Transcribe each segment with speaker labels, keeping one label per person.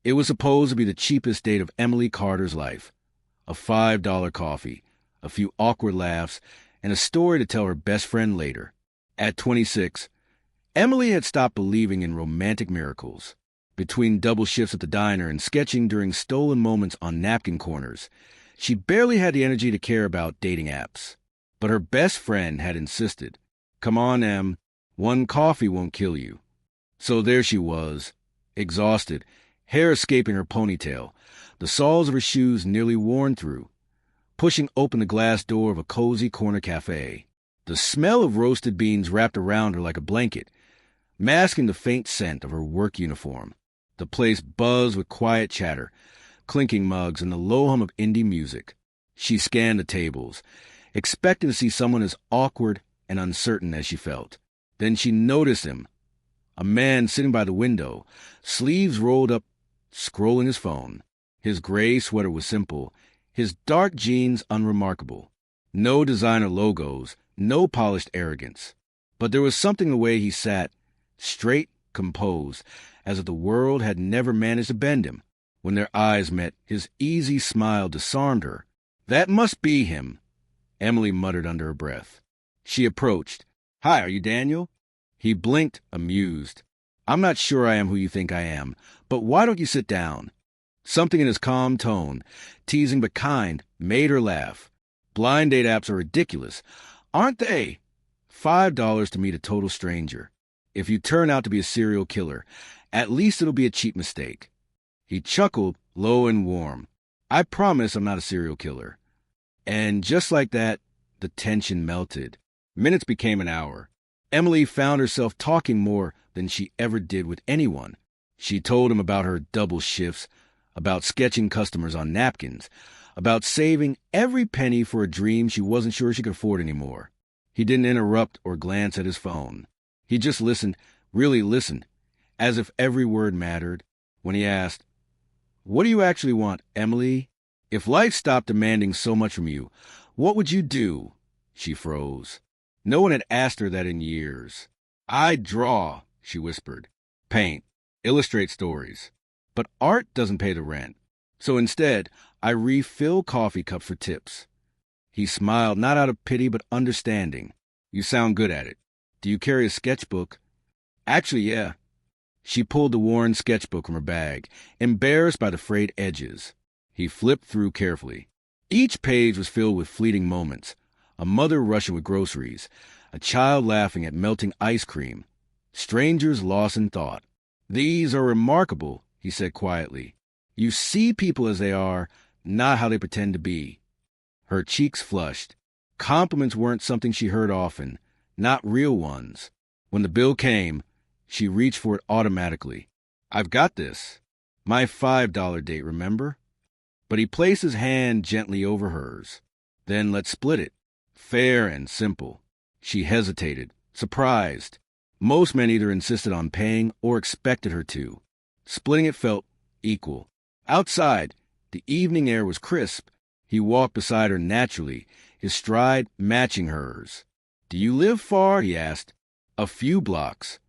Speaker 1: It was supposed to be the cheapest date of Emily Carter's life. A $5 coffee, a few awkward laughs, and a story to tell her best friend later. At 26, Emily had stopped believing in romantic miracles. Between double shifts at the diner and sketching during stolen moments on napkin corners, she barely had the energy to care about dating apps. But her best friend had insisted, "Come on, Em, one coffee won't kill you." So there she was, exhausted, hair escaping her ponytail, the soles of her shoes nearly worn through, pushing open the glass door of a cozy corner cafe. The smell of roasted beans wrapped around her like a blanket, masking the faint scent of her work uniform. The place buzzed with quiet chatter, clinking mugs, and the low hum of indie music. She scanned the tables, expecting to see someone as awkward and uncertain as she felt. Then she noticed him, a man sitting by the window, sleeves rolled up, scrolling his phone. His gray sweater was simple, his dark jeans unremarkable. No designer logos, no polished arrogance. But there was something in the way he sat, straight, composed, as if the world had never managed to bend him. When their eyes met, his easy smile disarmed her. "That must be him," Emily muttered under her breath. She approached. "Hi, are you Daniel?" He blinked, amused. "I'm not sure I am who you think I am, but why don't you sit down?" Something in his calm tone, teasing but kind, made her laugh. Blind date apps are ridiculous, aren't they? $5 to meet a total stranger. If you turn out to be a serial killer, at least it'll be a cheap mistake. He chuckled, low and warm. "I promise I'm not a serial killer." And just like that, the tension melted. Minutes became an hour. Emily found herself talking more than she ever did with anyone. She told him about her double shifts, about sketching customers on napkins, about saving every penny for a dream she wasn't sure she could afford anymore. He didn't interrupt or glance at his phone. He just listened, really listened, as if every word mattered. When he asked, "What do you actually want, Emily? If life stopped demanding so much from you, what would you do?" She froze. No one had asked her that in years. "I draw," she whispered. "Paint. Illustrate stories. But art doesn't pay the rent. So instead, I refill coffee cups for tips." He smiled, not out of pity, but understanding. "You sound good at it. Do you carry a sketchbook?" "Actually, yeah." She pulled the worn sketchbook from her bag, embarrassed by the frayed edges. He flipped through carefully. Each page was filled with fleeting moments. A mother rushing with groceries, a child laughing at melting ice cream, strangers lost in thought. "These are remarkable," he said quietly. "You see people as they are, not how they pretend to be." Her cheeks flushed. Compliments weren't something she heard often, not real ones. When the bill came, she reached for it automatically. "I've got this. My $5 date, remember?" But he placed his hand gently over hers. "Then let's split it. Fair and simple." She hesitated, surprised. Most men either insisted on paying or expected her to. Splitting it felt equal. Outside, the evening air was crisp. He walked beside her naturally, his stride matching hers. "Do you live far?" he asked. "A few blocks."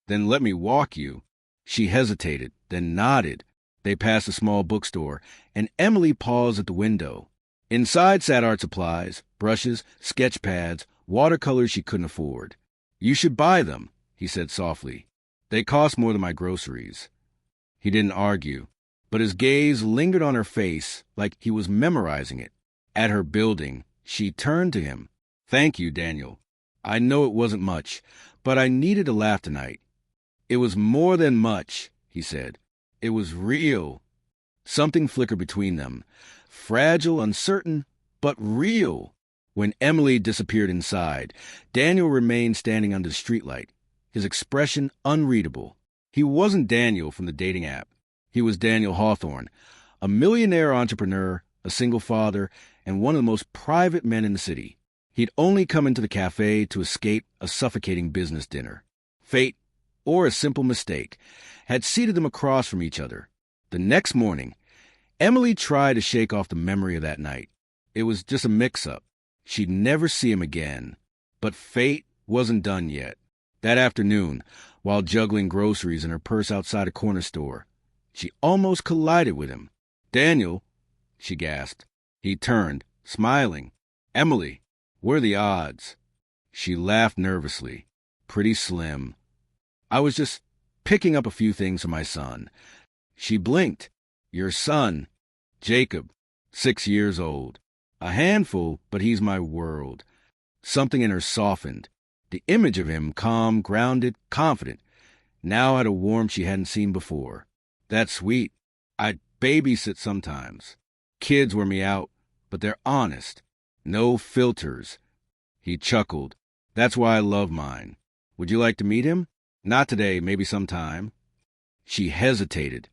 Speaker 1: "Then let me walk you." She hesitated, then nodded. They passed a small bookstore, and Emily paused at the window. Inside sat art supplies, brushes, sketch pads, watercolors she couldn't afford. "You should buy them," he said softly. "They cost more than my groceries." He didn't argue, but his gaze lingered on her face like he was memorizing it. At her building, she turned to him. "Thank you, Daniel. I know it wasn't much, but I needed to laugh tonight." "It was more than much," he said. "It was real." Something flickered between them. Fragile, uncertain, but real. When Emily disappeared inside, Daniel remained standing under the streetlight, his expression unreadable. He wasn't Daniel from the dating app. He was Daniel Hawthorne, a millionaire entrepreneur, a single father, and one of the most private men in the city. He'd only come into the cafe to escape a suffocating business dinner. Fate, or a simple mistake, had seated them across from each other. The next morning, Emily tried to shake off the memory of that night. It was just a mix-up. She'd never see him again. But fate wasn't done yet. That afternoon, while juggling groceries in her purse outside a corner store, She almost collided with him. "Daniel," she gasped. He turned, smiling. "Emily, what are the odds?" She laughed nervously. "Pretty slim. I was just picking up a few things for my son." She blinked. "Your son, Jacob, 6 years old. A handful, but he's my world." Something in her softened. The image of him, calm, grounded, confident, now had a warmth she hadn't seen before. "That's sweet. I babysit sometimes. Kids wear me out, but they're honest. No filters." He chuckled. "That's why I love mine. Would you like to meet him? Not today, maybe sometime." She hesitated,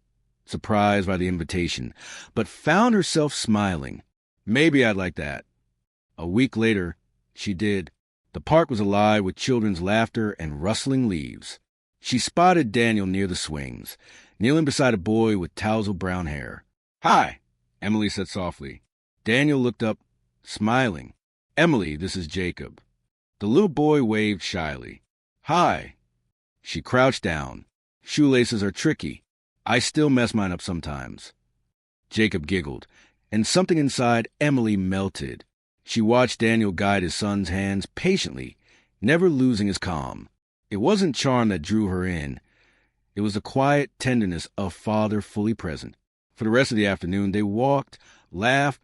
Speaker 1: surprised by the invitation, but found herself smiling. "Maybe I'd like that." A week later, she did. The park was alive with children's laughter and rustling leaves. She spotted Daniel near the swings, kneeling beside a boy with tousled brown hair. "Hi," Emily said softly. Daniel looked up, smiling. "Emily, this is Jacob." The little boy waved shyly. "Hi." She crouched down. "Shoelaces are tricky. I still mess mine up sometimes." Jacob giggled, and something inside Emily melted. She watched Daniel guide his son's hands patiently, never losing his calm. It wasn't charm that drew her in. It was the quiet tenderness of father fully present. For the rest of the afternoon, they walked, laughed,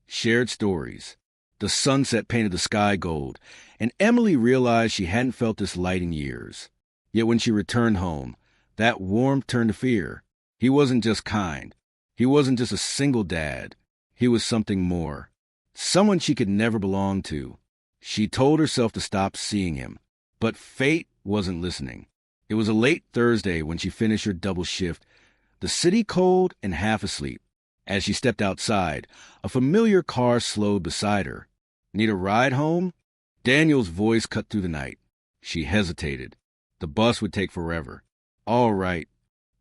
Speaker 1: shared stories. The sunset painted the sky gold, and Emily realized she hadn't felt this light in years. Yet when she returned home, that warmth turned to fear. He wasn't just kind. He wasn't just a single dad. He was something more. Someone she could never belong to. She told herself to stop seeing him. But fate wasn't listening. It was a late Thursday when she finished her double shift, the city cold and half asleep. As she stepped outside, a familiar car slowed beside her. "Need a ride home?" Daniel's voice cut through the night. She hesitated. The bus would take forever. "All right."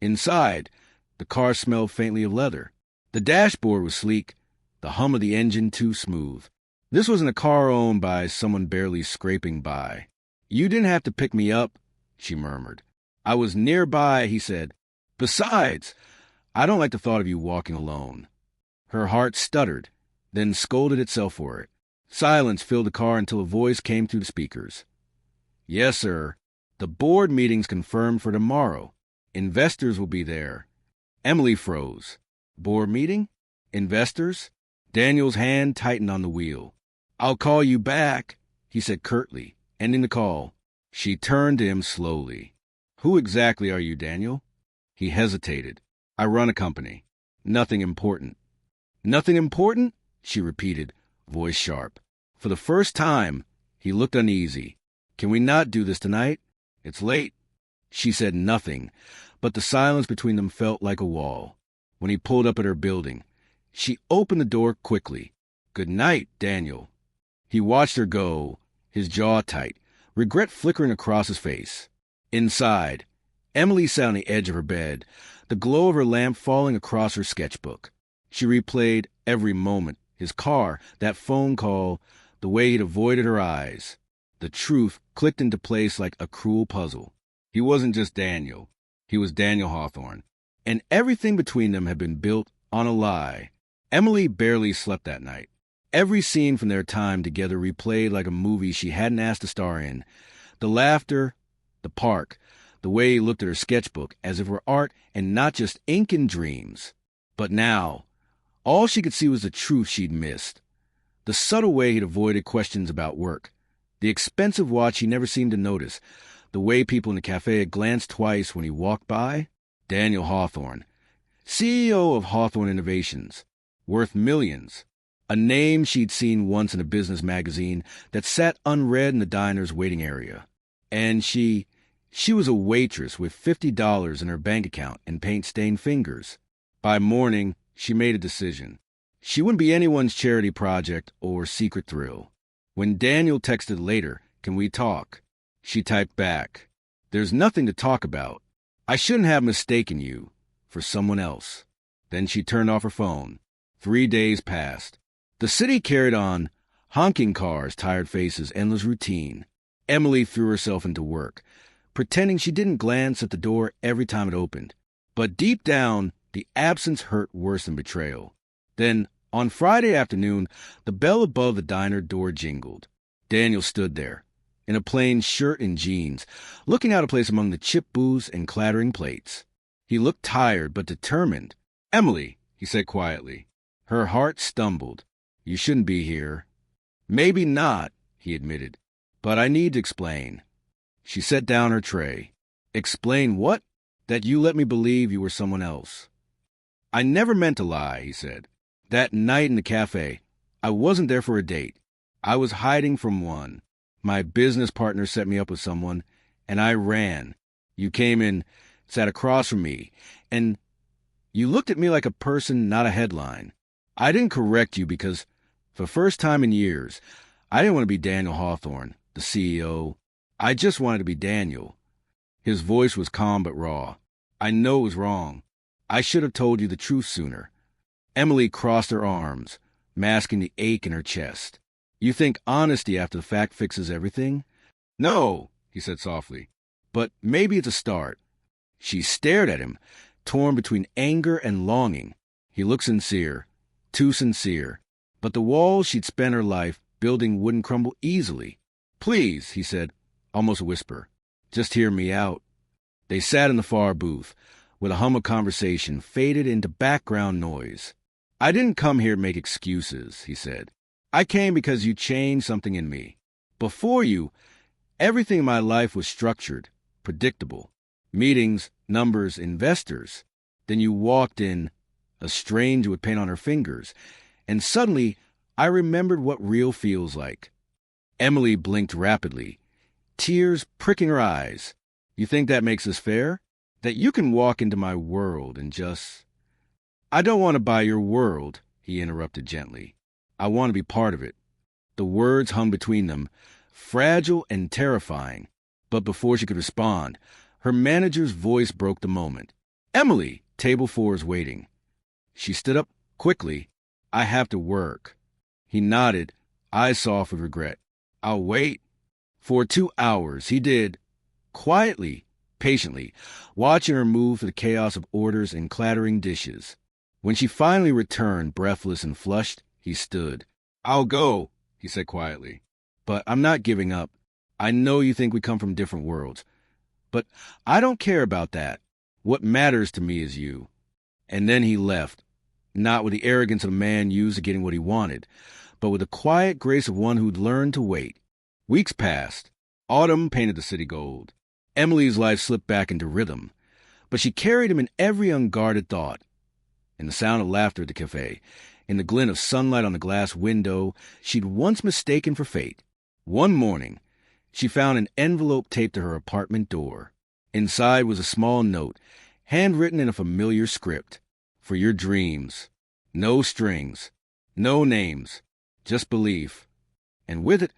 Speaker 1: Inside, the car smelled faintly of leather. The dashboard was sleek, the hum of the engine too smooth. This wasn't a car owned by someone barely scraping by. "You didn't have to pick me up," she murmured. "I was nearby," he said. "Besides, I don't like the thought of you walking alone." Her heart stuttered, then scolded itself for it. Silence filled the car until a voice came through the speakers. "Yes, sir. The board meeting's confirmed for tomorrow. Investors will be there." Emily froze. "Board meeting? Investors?" Daniel's hand tightened on the wheel. "I'll call you back," he said curtly, ending the call. She turned to him slowly. "Who exactly are you, Daniel?" He hesitated. "I run a company. Nothing important." "Nothing important?" she repeated, voice sharp. For the first time, he looked uneasy. "Can we not do this tonight? It's late." She said nothing, but the silence between them felt like a wall. When he pulled up at her building, she opened the door quickly. "Good night, Daniel." He watched her go, his jaw tight, regret flickering across his face. Inside, Emily sat on the edge of her bed, the glow of her lamp falling across her sketchbook. She replayed every moment, his car, that phone call, the way he'd avoided her eyes. The truth clicked into place like a cruel puzzle. He wasn't just Daniel. He was Daniel Hawthorne. And everything between them had been built on a lie. Emily barely slept that night. Every scene from their time together replayed like a movie she hadn't asked to star in. The laughter, the park, the way he looked at her sketchbook as if it were art and not just ink and dreams. But now, all she could see was the truth she'd missed. The subtle way he'd avoided questions about work. The expensive watch he never seemed to notice. The way people in the cafe had glanced twice when he walked by. Daniel Hawthorne, CEO of Hawthorne Innovations, worth millions. A name she'd seen once in a business magazine that sat unread in the diner's waiting area. And she was a waitress with $50 in her bank account and paint-stained fingers. By morning, she made a decision. She wouldn't be anyone's charity project or secret thrill. When Daniel texted later, "Can we talk?" she typed back, "There's nothing to talk about. I shouldn't have mistaken you for someone else." Then she turned off her phone. 3 days passed. The city carried on, honking cars, tired faces, endless routine. Emily threw herself into work, pretending she didn't glance at the door every time it opened. But deep down, The absence hurt worse than betrayal. Then, on Friday afternoon, the bell above the diner door jingled. Daniel stood there, in a plain shirt and jeans, looking out of place among the chipped booths and clattering plates. He looked tired but determined. "Emily," he said quietly. Her heart stumbled. "You shouldn't be here." "Maybe not," he admitted. "But I need to explain." She set down her tray. "Explain what?" "That you let me believe you were someone else." "I never meant to lie," he said. "That night in the cafe, I wasn't there for a date. I was hiding from one. My business partner set me up with someone, and I ran. You came in, sat across from me, and you looked at me like a person, not a headline. I didn't correct you because, for the first time in years, I didn't want to be Daniel Hawthorne, the CEO. I just wanted to be Daniel." His voice was calm but raw. "I know it was wrong. I should have told you the truth sooner." Emily crossed her arms, masking the ache in her chest. "You think honesty after the fact fixes everything?" "No," he said softly. "But maybe it's a start." She stared at him, torn between anger and longing. He looked sincere, too sincere. But the walls she'd spent her life building wouldn't crumble easily. "Please," he said, almost a whisper, "just hear me out." They sat in the far booth, where the hum of conversation faded into background noise. "I didn't come here to make excuses," he said. "I came because you changed something in me. Before you, everything in my life was structured, predictable. Meetings, numbers, investors. Then you walked in, a stranger with paint on her fingers, and suddenly I remembered what real feels like." Emily blinked rapidly, tears pricking her eyes. "You think that makes us fair? That you can walk into my world and just—" "I don't want to buy your world," he interrupted gently. "I want to be part of it." The words hung between them, fragile and terrifying. But before she could respond, her manager's voice broke the moment. "Emily, table 4 is waiting." She stood up quickly. "I have to work." He nodded, eyes soft with regret. "I'll wait." For 2 hours, he did, quietly, patiently, watching her move through the chaos of orders and clattering dishes. When she finally returned, breathless and flushed, he stood. "I'll go," he said quietly. "But I'm not giving up. I know you think we come from different worlds. But I don't care about that. What matters to me is you." And then he left, not with the arrogance of a man used to getting what he wanted, but with the quiet grace of one who'd learned to wait. Weeks passed. Autumn painted the city gold. Emily's life slipped back into rhythm, but she carried him in every unguarded thought. In the sound of laughter at the cafe, in the glint of sunlight on the glass window she'd once mistaken for fate. One morning, she found an envelope taped to her apartment door. Inside was a small note, handwritten in a familiar script. "For your dreams. No strings. No names. Just belief." And with it,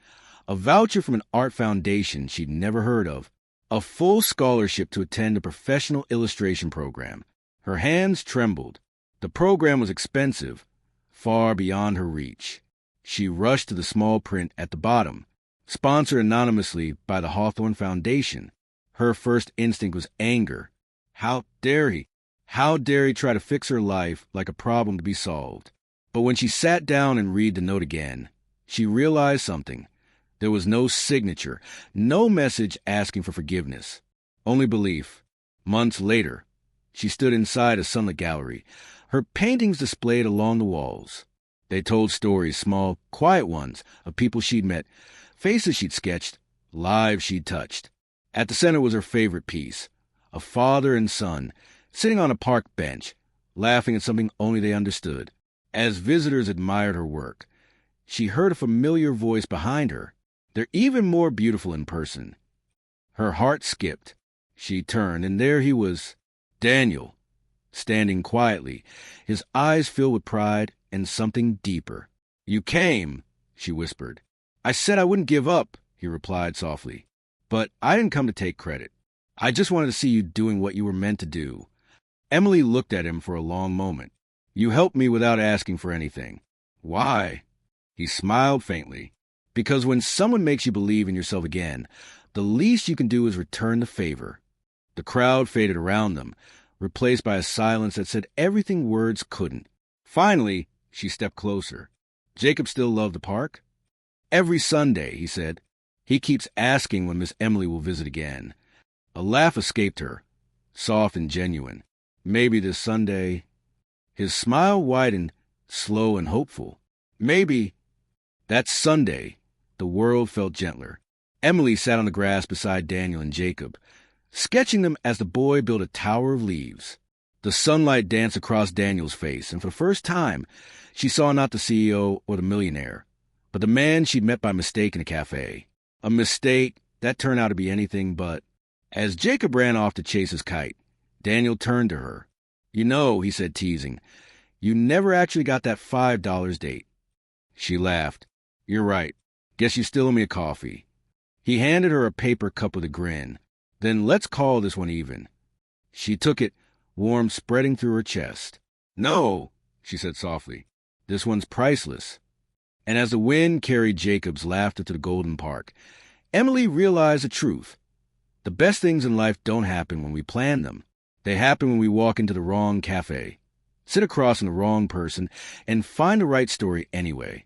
Speaker 1: a voucher from an art foundation she'd never heard of. A full scholarship to attend a professional illustration program. Her hands trembled. The program was expensive, far beyond her reach. She rushed to the small print at the bottom, sponsored anonymously by the Hawthorne Foundation. Her first instinct was anger. How dare he? How dare he try to fix her life like a problem to be solved? But when she sat down and read the note again, she realized something. There was no signature, no message asking for forgiveness, only belief. Months later, she stood inside a sunlit gallery, her paintings displayed along the walls. They told stories, small, quiet ones, of people she'd met, faces she'd sketched, lives she'd touched. At the center was her favorite piece, a father and son, sitting on a park bench, laughing at something only they understood. As visitors admired her work, she heard a familiar voice behind her. "They're even more beautiful in person." Her heart skipped. She turned, and there he was, Daniel, standing quietly, his eyes filled with pride and something deeper. "You came," she whispered. "I said I wouldn't give up," he replied softly. "But I didn't come to take credit. I just wanted to see you doing what you were meant to do." Emily looked at him for a long moment. "You helped me without asking for anything." "Why?" He smiled faintly. "Because when someone makes you believe in yourself again, the least you can do is return the favor." The crowd faded around them, replaced by a silence that said everything words couldn't. Finally, she stepped closer. Jacob still loved the park? Every Sunday, he said. He keeps asking when Miss Emily will visit again. A laugh escaped her, soft and genuine. Maybe this Sunday. His smile widened, slow and hopeful. Maybe. That Sunday, the world felt gentler. Emily sat on the grass beside Daniel and Jacob, sketching them as the boy built a tower of leaves. The sunlight danced across Daniel's face, and for the first time, she saw not the CEO or the millionaire, but the man she'd met by mistake in a cafe. A mistake that turned out to be anything but. As Jacob ran off to chase his kite, Daniel turned to her. "You know," he said, teasing, "you never actually got that $5 date." She laughed. "You're right. Guess you still owe me a coffee." He handed her a paper cup with a grin. "Then let's call this one even." She took it, warmth spreading through her chest. "No," she said softly. "This one's priceless." And as the wind carried Jacob's laughter to the Golden Park, Emily realized the truth. The best things in life don't happen when we plan them. They happen when we walk into the wrong cafe, sit across from the wrong person, and find the right story anyway.